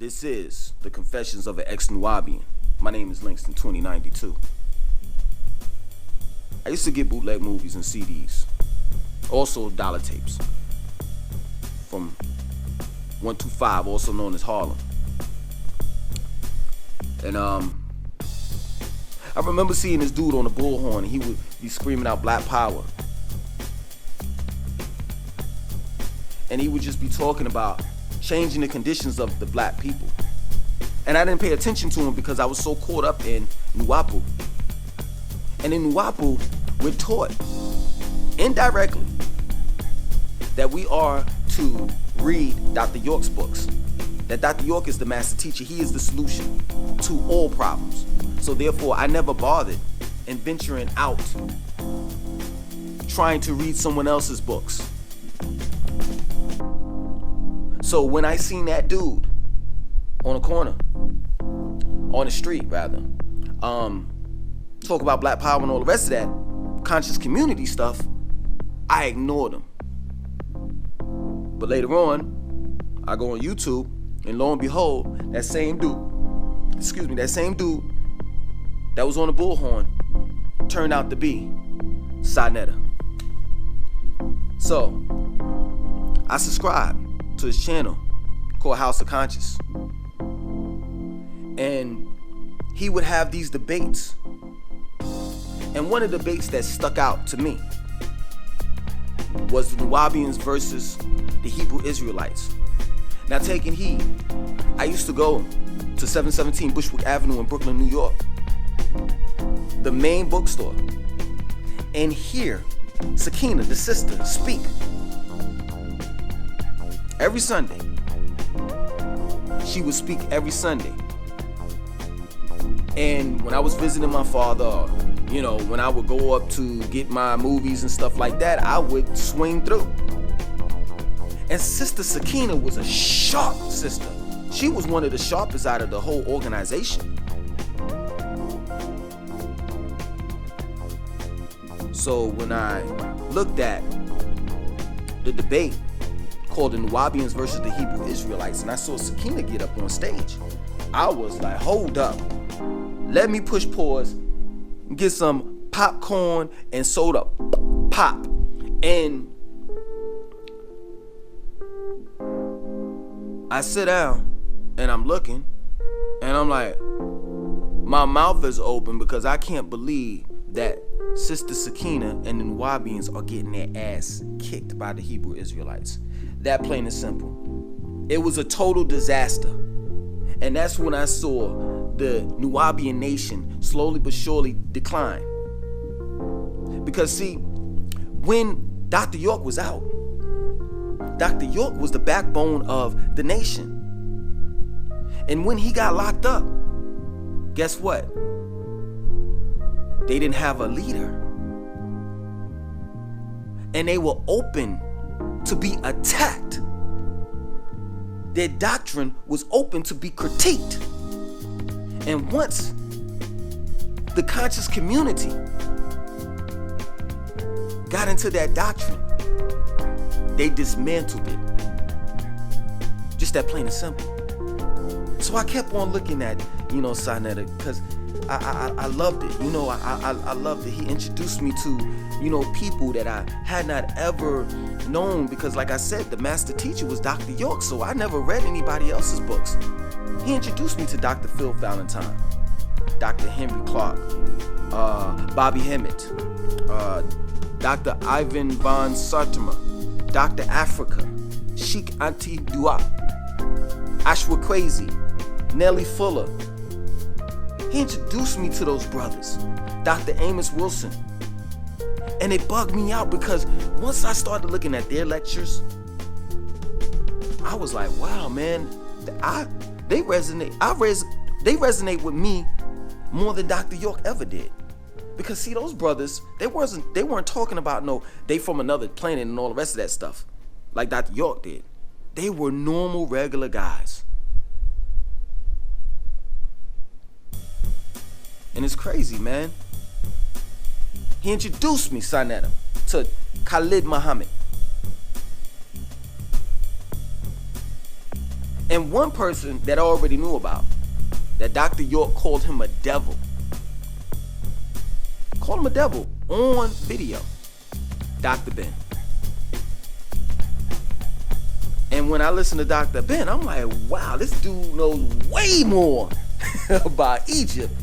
This is the Confessions of an Ex-Nuwaubian. My name is Langston 2092. I used to get bootleg movies and CDs, also dollar tapes, from 125, also known as Harlem. And I remember seeing this dude on the bullhorn, and he would be screaming out Black Power. And he would just be talking about changing the conditions of the black people. And I didn't pay attention to him because I was so caught up in Nuwaubu. And in Nuwaubu, we're taught indirectly that we are to read Dr. York's books. That Dr. York is the master teacher. He is the solution to all problems. So therefore, I never bothered in venturing out trying to read someone else's books. So when I seen that dude on the corner, on the street rather, talk about Black Power and all the rest of that conscious community stuff, I ignored him. But later on, I go on YouTube, and lo and behold, that same dude that was on the bullhorn turned out to be Saneter. So I subscribed to his channel called House of Conscious, and he would have these debates, and one of the debates that stuck out to me was the Nuwaubians versus the Hebrew Israelites. Now, taking heed, I used to go to 717 Bushwick Avenue in Brooklyn, New York, the main bookstore, and hear Sakina, the sister, speak every Sunday. She would speak every Sunday. And when I was visiting my father, when I would go up to get my movies and stuff like that, I would swing through. And Sister Sakina was a sharp sister. She was one of the sharpest out of the whole organization. So when I looked at the debate called the Nuwaubians versus the Hebrew Israelites, and I saw Sakina get up on stage, I was like, hold up. Let me push pause, get some popcorn and soda pop. And I sit down and I'm looking and I'm like, my mouth is open because I can't believe that Sister Sakina and the Nuwaubians are getting their ass kicked by the Hebrew Israelites. That plain and simple. It was a total disaster. And that's when I saw the Nuwaubian nation slowly but surely decline. Because see, when Dr. York was out, Dr. York was the backbone of the nation. And when he got locked up, guess what? They didn't have a leader. And they were open to be attacked. Their doctrine was open to be critiqued. And once the conscious community got into that doctrine, they dismantled it. Just that plain and simple. So I kept on looking at, Saneter, because I loved it. I loved it. He introduced me to, people that I had not ever known, because like I said, the master teacher was Dr. York, so I never read anybody else's books. He introduced me to Dr. Phil Valentine, Dr. Henry Clark, Bobby Hemmett, Dr. Ivan von Sartama, Dr. Africa, Sheikh Auntie Dua, Ashwa Crazy, Nellie Fuller. He introduced me to those brothers, Dr. Amos Wilson. And it bugged me out because once I started looking at their lectures, I was like, wow, man, they resonate with me more than Dr. York ever did. Because see, those brothers, they weren't talking about they from another planet and all the rest of that stuff like Dr. York did. They were normal, regular guys. And it's crazy, man. He introduced me, Saneter, to Khalid Muhammad. And one person that I already knew about, that Dr. York called him a devil. Called him a devil on video. Dr. Ben. And when I listen to Dr. Ben, I'm like, wow, this dude knows way more about Egypt.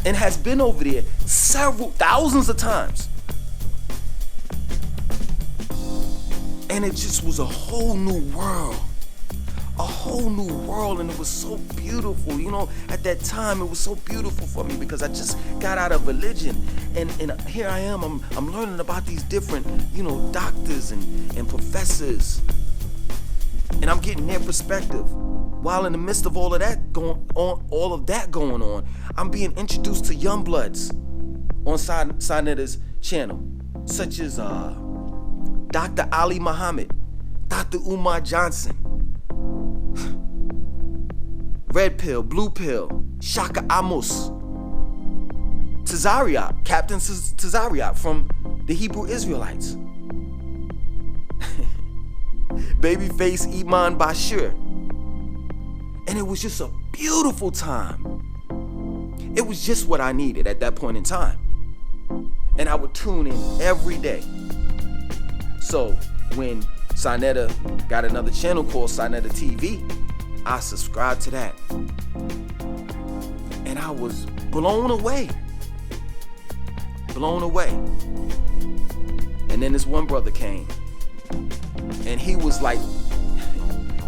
And has been over there thousands of times. And it just was a whole new world. A whole new world, and it was so beautiful. You know, at that time, it was so beautiful for me because I just got out of religion. And here I am, I'm learning about these different, doctors and professors. And I'm getting their perspective. While in the midst of all of that going on, I'm being introduced to young bloods on Saneter's channel, such as Dr. Ali Muhammad, Dr. Umar Johnson, Red Pill, Blue Pill, Shaka Amos, Tazariot, Captain Tazariot from the Hebrew Israelites, Babyface Iman Bashir. And it was just a beautiful time. It was just what I needed at that point in time. And I would tune in every day. So when Saneter got another channel called Saneter TV, I subscribed to that. And I was blown away. Blown away. And then this one brother came. And he was like,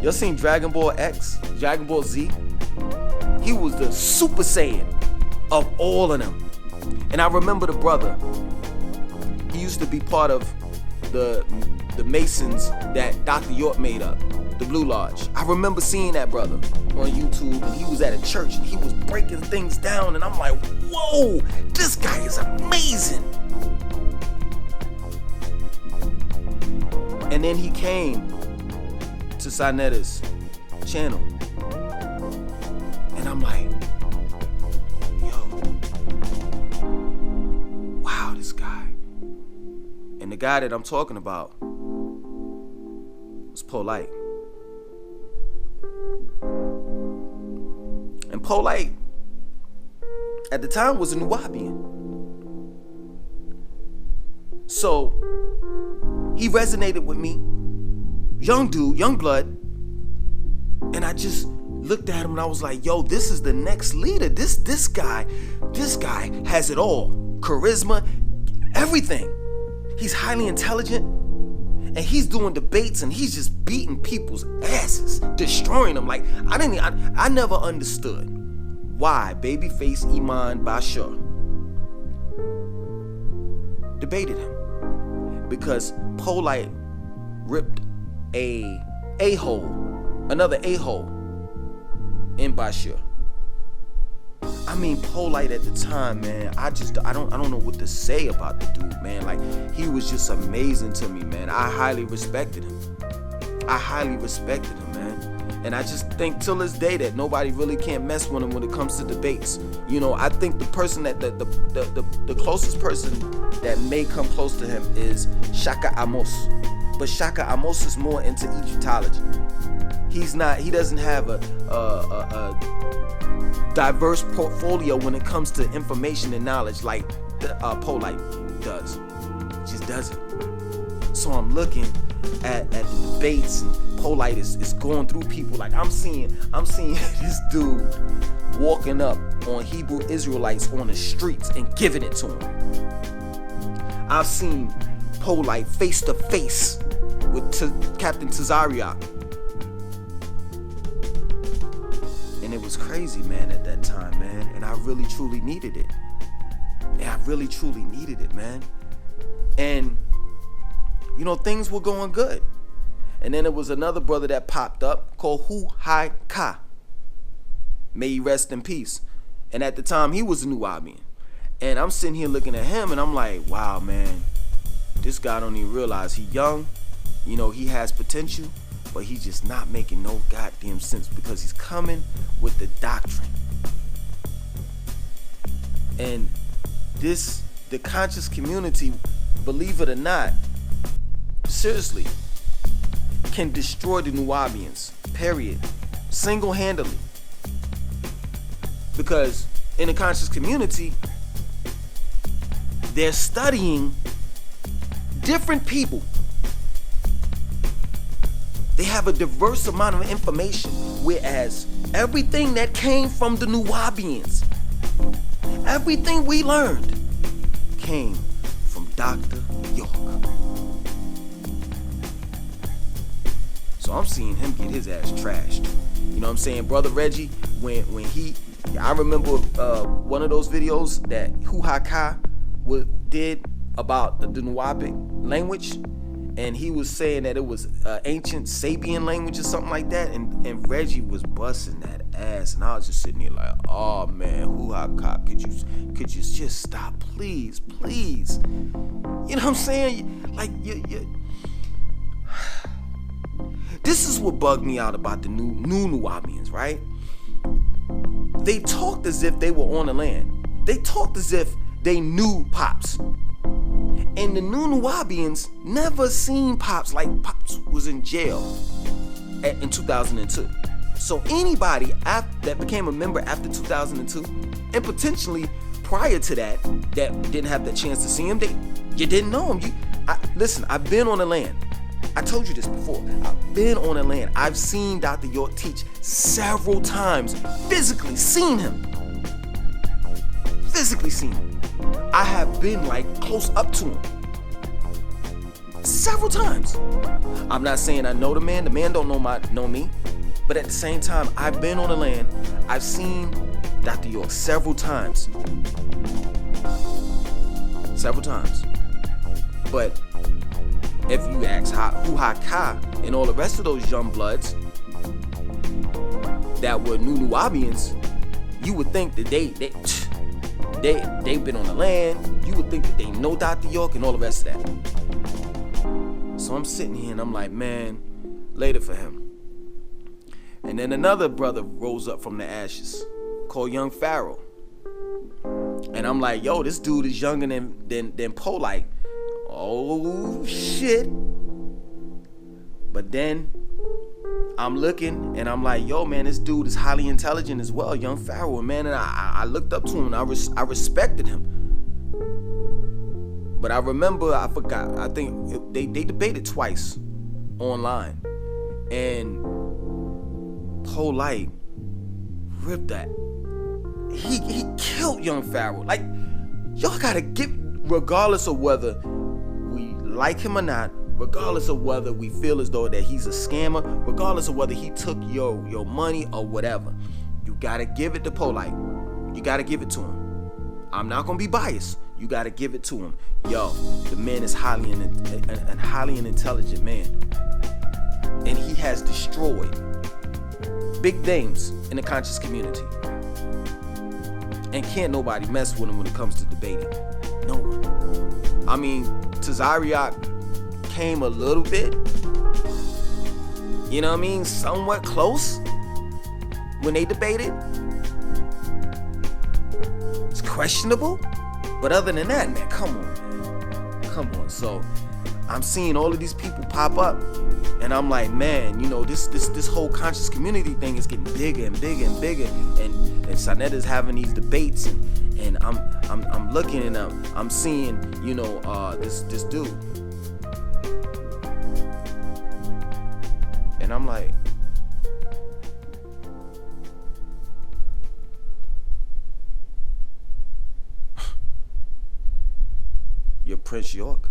y'all seen Dragon Ball X? Dragon Ball Z? He was the Super Saiyan of all of them. And I remember the brother. He used to be part of the Masons that Dr. York made up, the Blue Lodge. I remember seeing that brother on YouTube, and he was at a church and he was breaking things down, and I'm like, whoa, this guy is amazing. And then he came to Saneter's channel, and I'm like, wow, this guy. And the guy that I'm talking about was Polite. And Polite, at the time, was a Nuwaubian. So he resonated with me. Young dude, young blood. And I just looked at him and I was like, yo, this is the next leader. This guy has it all. Charisma, everything. He's highly intelligent, and he's doing debates, and he's just beating people's asses, destroying them. Like, I never understood why Babyface Iman Bashir debated him. Because Polite ripped another a-hole in Bashir. I mean, Polite at the time, man, I don't know what to say about the dude, man. Like, he was just amazing to me, man. I highly respected him. Man. And I just think till this day that nobody really can't mess with him when it comes to debates. I think the person that the closest person that may come close to him is Shaka Amos. But Shaka Amos is more into Egyptology. He doesn't have a diverse portfolio when it comes to information and knowledge like Polite does. He just doesn't. So I'm looking at the debates, and Polite is going through people. Like, I'm seeing this dude walking up on Hebrew Israelites on the streets and giving it to them. I've seen Polite face to face with Captain Tazariot. And it was crazy, man, at that time, man. And I really, truly needed it. Man. And, things were going good. And then there was another brother that popped up called Hu Hai Ka. May he rest in peace. And at the time, he was a Nuwaubian. And I'm sitting here looking at him, and I'm like, wow, man. This guy don't even realize he young. He has potential. But he's just not making no goddamn sense because he's coming with the doctrine. And the conscious community, believe it or not, seriously, can destroy the Nuwaubians, period, single-handedly. Because in the conscious community, they're studying different people. They have a diverse amount of information, whereas everything that came from the Nuwaubians, everything we learned came from Dr. York. So I'm seeing him get his ass trashed. You know what I'm saying? Brother Reggie, when he, I remember one of those videos that Huhaka did about the Nuwaubian language, and he was saying that it was ancient Sabian language or something like that, and Reggie was busting that ass, and I was just sitting there like, oh man, Huhaka, could you just stop, please? You know what I'm saying? Like, you this is what bugged me out about the new Nuwaubians, right? They talked as if they were on the land. They talked as if they knew Pops. And the new Nuwaubians never seen Pops, like Pops was in jail in 2002. So anybody that became a member after 2002, and potentially prior to that didn't have the chance to see him, you didn't know him. Listen, I've been on the land. I told you this before. I've been on the land. I've seen Dr. York teach several times. Physically seen him. I have been like close up to him several times. I'm not saying I know the man. The man don't know me. But at the same time, I've been on the land. I've seen Dr. York several times. But if you ask Huhaka and all the rest of those young bloods that were new Nuwaubians, you would think that they've been on the land. You would think that they know Dr. York and all the rest of that. So I'm sitting here and I'm like, man, later for him. And then another brother rose up from the ashes called Young Pharaoh. And I'm like, yo, this dude is younger than Polite. Oh shit. But then I'm looking and I'm like, yo man, this dude is highly intelligent as well, Young Pharaoh, man. And I looked up to him and I respected him. But I remember, I forgot, I think they debated twice online. And Polite ripped that. He killed Young Pharaoh. Like, y'all gotta get, regardless of whether we like him or not, regardless of whether we feel as though that he's a scammer, regardless of whether he took your money or whatever, you gotta give it to Polite. You gotta give it to him. I'm not gonna be biased. You gotta give it to him. Yo, the man is highly an intelligent man, and he has destroyed big names in the conscious community. And can't nobody mess with him when it comes to debating. No one. I mean, z.york came a little bit, you know what I mean, somewhat close when they debated. It's questionable, but other than that, man, come on. So I'm seeing all of these people pop up, and I'm like, man, you know, this whole conscious community thing is getting bigger and bigger and bigger, and Saneter's having these debates, and I'm looking and I'm seeing, you know, this dude, and I'm like, you're Prince York?